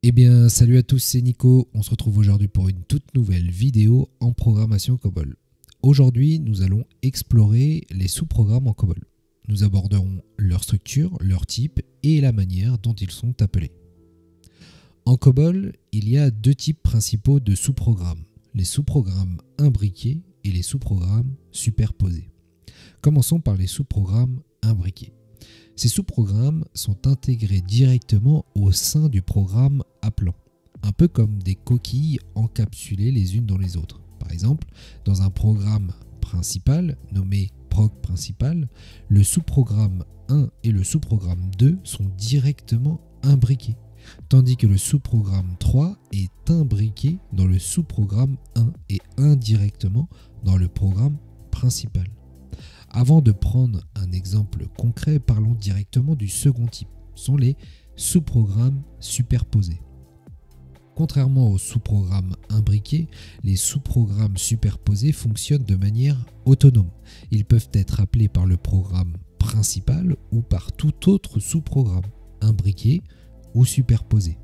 Eh bien, salut à tous, c'est Nico. On se retrouve aujourd'hui pour une toute nouvelle vidéo en programmation COBOL. Aujourd'hui, nous allons explorer les sous-programmes en COBOL. Nous aborderons leur structure, leur type et la manière dont ils sont appelés. En COBOL, il y a deux types principaux de sous-programmes, les sous-programmes imbriqués et les sous-programmes superposés. Commençons par les sous-programmes imbriqués. Ces sous-programmes sont intégrés directement au sein du programme appelant, un peu comme des coquilles encapsulées les unes dans les autres. Par exemple, dans un programme principal nommé prog principal, le sous-programme 1 et le sous-programme 2 sont directement imbriqués, tandis que le sous-programme 3 est imbriqué dans le sous-programme 1 et indirectement dans le programme principal. Avant de prendre un exemple concret, parlons directement du second type, ce sont les sous-programmes superposés. Contrairement aux sous-programmes imbriqués, les sous-programmes superposés fonctionnent de manière autonome. Ils peuvent être appelés par le programme principal ou par tout autre sous-programme, imbriqué ou superposé.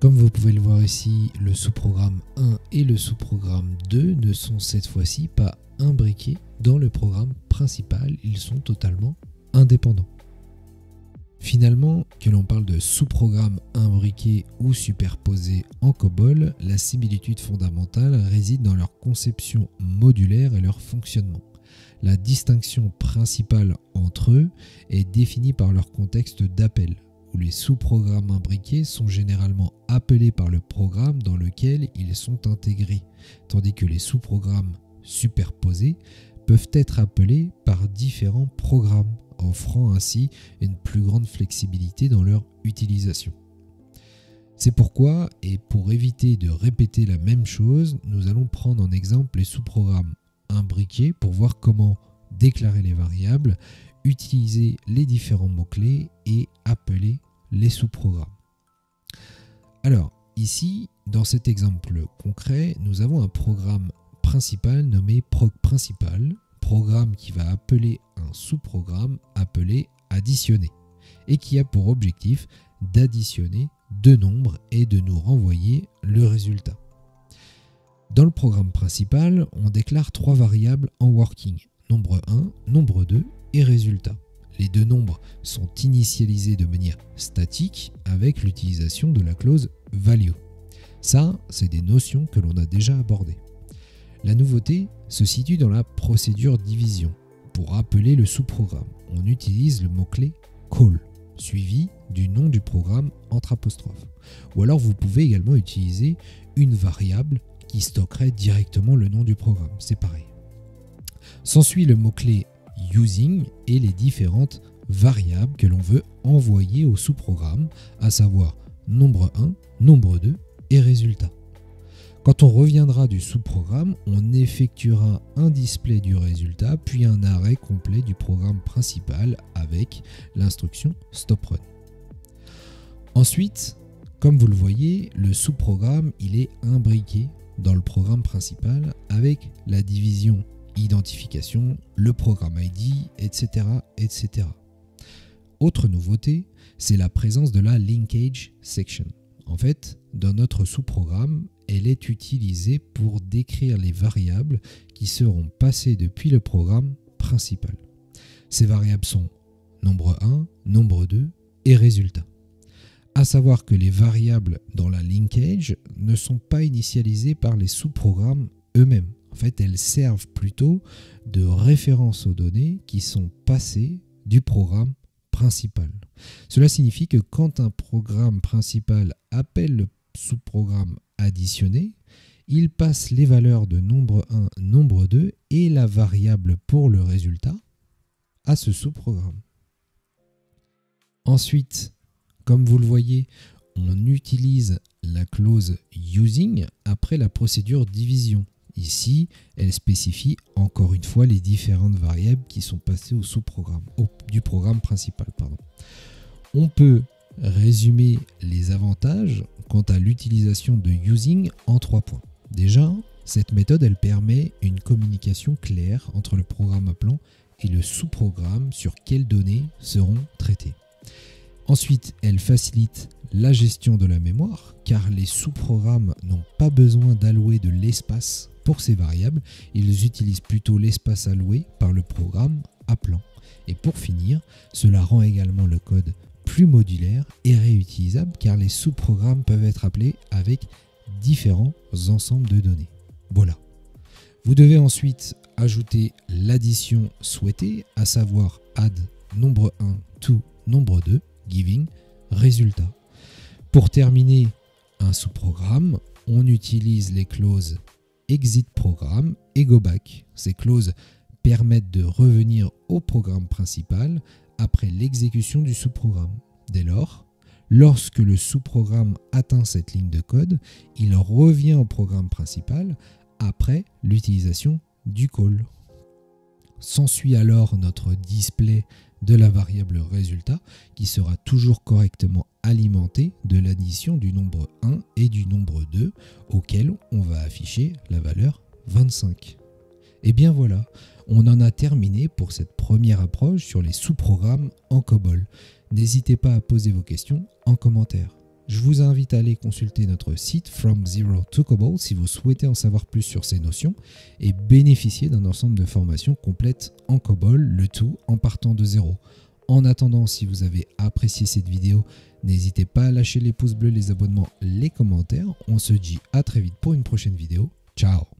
Comme vous pouvez le voir ici, le sous-programme 1 et le sous-programme 2 ne sont cette fois-ci pas imbriqués dans le programme principal, ils sont totalement indépendants. Finalement, que l'on parle de sous-programmes imbriqués ou superposés en COBOL, la similitude fondamentale réside dans leur conception modulaire et leur fonctionnement. La distinction principale entre eux est définie par leur contexte d'appel, où les sous-programmes imbriqués sont généralement appelés par le programme dans lequel ils sont intégrés, tandis que les sous-programmes superposés peuvent être appelés par différents programmes, offrant ainsi une plus grande flexibilité dans leur utilisation. C'est pourquoi, et pour éviter de répéter la même chose, nous allons prendre en exemple les sous-programmes imbriqués pour voir comment déclarer les variables, utiliser les différents mots-clés et appeler les sous-programmes. Alors, ici, dans cet exemple concret, nous avons un programme principal nommé prog principal, programme qui va appeler un sous-programme appelé additionner et qui a pour objectif d'additionner deux nombres et de nous renvoyer le résultat. Dans le programme principal, on déclare trois variables en working, nombre 1, nombre 2 et résultat. Les deux nombres sont initialisés de manière statique avec l'utilisation de la clause value. Ça, c'est des notions que l'on a déjà abordées. La nouveauté se situe dans la procédure division. Pour appeler le sous-programme, on utilise le mot-clé call, suivi du nom du programme entre apostrophes. Ou alors vous pouvez également utiliser une variable qui stockerait directement le nom du programme, c'est pareil. S'ensuit le mot-clé using et les différentes variables que l'on veut envoyer au sous-programme, à savoir nombre 1, nombre 2 et résultat. Quand on reviendra du sous-programme, on effectuera un display du résultat, puis un arrêt complet du programme principal avec l'instruction stop run. Ensuite, comme vous le voyez, le sous-programme il est imbriqué dans le programme principal avec la division identification, le programme ID, etc., etc. Autre nouveauté, c'est la présence de la linkage section. En fait, dans notre sous-programme, elle est utilisée pour décrire les variables qui seront passées depuis le programme principal. Ces variables sont nombre 1, nombre 2 et résultat. À savoir que les variables dans la linkage ne sont pas initialisées par les sous-programmes eux-mêmes. En fait, elles servent plutôt de référence aux données qui sont passées du programme principal. Cela signifie que quand un programme principal appelle le sous-programme additionné, il passe les valeurs de nombre 1, nombre 2 et la variable pour le résultat à ce sous-programme. Ensuite, comme vous le voyez, on utilise la clause using après la procédure division. Ici, elle spécifie encore une fois les différentes variables qui sont passées au sous-programme, du programme principal. On peut résumer les avantages quant à l'utilisation de using en 3 points. Déjà, Cette méthode, elle permet une communication claire entre le programme appelant et le sous-programme sur quelles données seront traitées. Ensuite, elle facilite la gestion de la mémoire car les sous-programmes n'ont pas besoin d'allouer de l'espace pour ces variables, ils utilisent plutôt l'espace alloué par le programme appelant. Et pour finir, cela rend également le code plus modulaire et réutilisable car les sous-programmes peuvent être appelés avec différents ensembles de données. Voilà. Vous devez ensuite ajouter l'addition souhaitée, à savoir add nombre 1 to nombre 2, giving résultat. Pour terminer un sous-programme, on utilise les clauses exit program et go back. Ces clauses permettent de revenir au programme principal après l'exécution du sous-programme. Dès lors, lorsque le sous-programme atteint cette ligne de code, il revient au programme principal après l'utilisation du call. S'ensuit alors notre display de la variable résultat qui sera toujours correctement alimenté de l'addition du nombre 1 et du nombre 2 auquel on va afficher la valeur 25. Et bien voilà, on en a terminé pour cette première approche sur les sous-programmes en COBOL. N'hésitez pas à poser vos questions en commentaire. Je vous invite à aller consulter notre site From Zero to COBOL si vous souhaitez en savoir plus sur ces notions et bénéficier d'un ensemble de formations complètes en COBOL, le tout en partant de zéro. En attendant, si vous avez apprécié cette vidéo, n'hésitez pas à lâcher les pouces bleus, les abonnements, les commentaires. On se dit à très vite pour une prochaine vidéo. Ciao!